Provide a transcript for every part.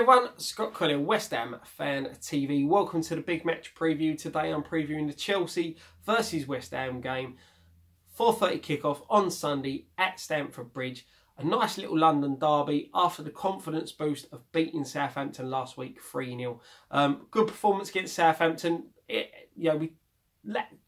everyone, Scott Collier, West Ham Fan TV. Welcome to the big match preview. Today I'm previewing the Chelsea versus West Ham game. 4:30 kickoff on Sunday at Stamford Bridge. A nice little London derby after the confidence boost of beating Southampton last week 3-0. Good performance against Southampton. We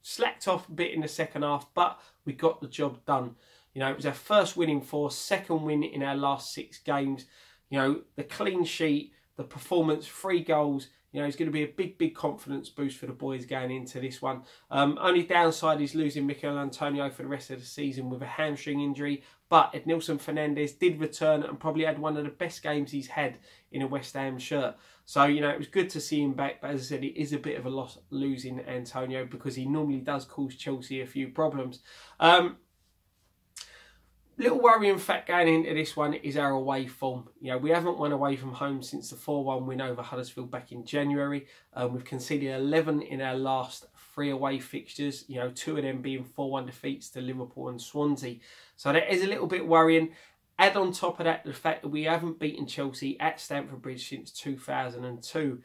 slacked off a bit in the second half, but we got the job done. It was our first win in 4, second win in our last 6 games. The clean sheet, the performance, 3 goals, it's going to be a big confidence boost for the boys going into this one. Only downside is losing Mikel Antonio for the rest of the season with a hamstring injury. But Ednilson Fernandes did return and probably had one of the best games he's had in a West Ham shirt. So, it was good to see him back. But as I said, it is a bit of a loss losing Antonio because he normally does cause Chelsea a few problems. Little worrying fact going into this one is our away form. We haven't won away from home since the 4-1 win over Huddersfield back in January. We've conceded 11 in our last 3 away fixtures, 2 of them being 4-1 defeats to Liverpool and Swansea. So that is a little bit worrying. Add on top of that the fact that we haven't beaten Chelsea at Stamford Bridge since 2002.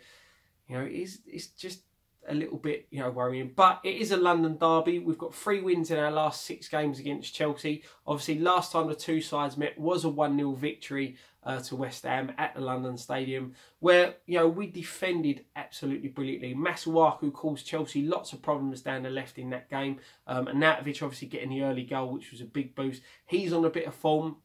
It's just a little bit, worrying. But it is a London derby. We've got 3 wins in our last 6 games against Chelsea. Obviously, last time the 2 sides met was a 1-0 victory to West Ham at the London Stadium, where, we defended absolutely brilliantly. Masuaku caused Chelsea lots of problems down the left in that game. And Natovic obviously getting the early goal, which was a big boost. He's on a bit of form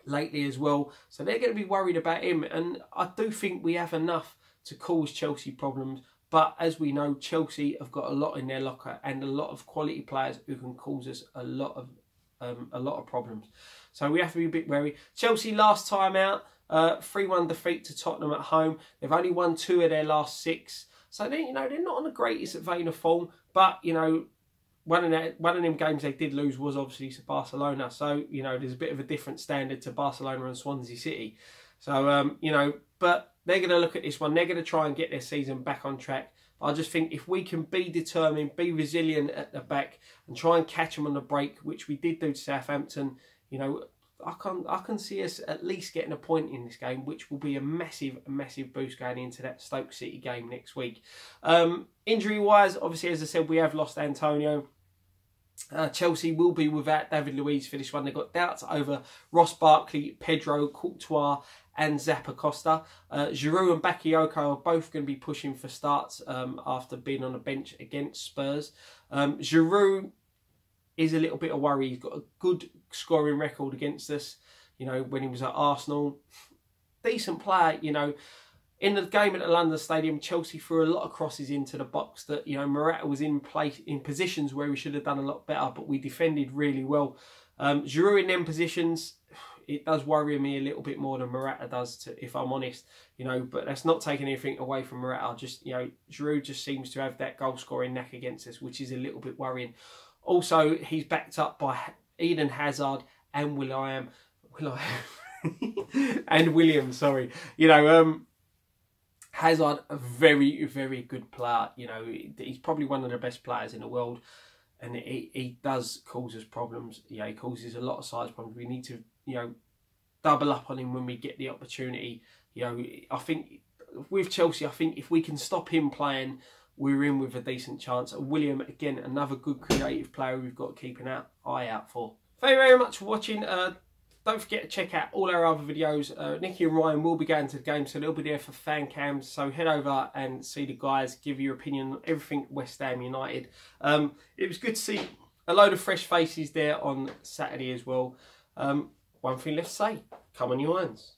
lately as well. So they're going to be worried about him. And I do think we have enough to cause Chelsea problems. But as we know, Chelsea have got a lot in their locker and a lot of quality players who can cause us a lot of problems. So we have to be a bit wary. Chelsea last time out, 3-1 defeat to Tottenham at home. They've only won 2 of their last 6. So they're not on the greatest vein of form. But one of them games they did lose was obviously to Barcelona. So there's a bit of a different standard to Barcelona and Swansea City. So but they're going to look at this one. They're going to try and get their season back on track. But I just think if we can be determined, be resilient at the back and try and catch them on the break, which we did do to Southampton, I can see us at least getting a point in this game, which will be a massive boost going into that Stoke City game next week. Injury-wise, obviously, as I said, we have lost Antonio. Chelsea will be without David Luiz for this one. They've got doubts over Ross Barkley, Pedro, Courtois and Zappacosta. Giroud and Bakayoko are both going to be pushing for starts after being on the bench against Spurs. Giroud is a little bit of worry. He's got a good scoring record against us, when he was at Arsenal. Decent player, In the game at the London Stadium, Chelsea threw a lot of crosses into the box that, Morata was in positions where we should have done a lot better, but we defended really well. Giroud in them positions, it does worry me a little bit more than Morata does, if I'm honest. But that's not taking anything away from Morata. Giroud just seems to have that goal-scoring knack against us, which is a little bit worrying. Also, he's backed up by Eden Hazard and William, sorry. Hazard, a very good player. He's probably one of the best players in the world, and he does cause us problems. He causes a lot of size problems. We need to, double up on him when we get the opportunity. I think with Chelsea, I think if we can stop him playing, we're in with a decent chance. William, again, another good creative player we've got to keep an eye out for. Thank you very much for watching. Don't forget to check out all our other videos. Nicky and Ryan will be going to the game, so they'll be there for fan cams. So head over and see the guys, give your opinion on everything West Ham United. It was good to see a load of fresh faces there on Saturday as well. One thing left to say, come on you irons.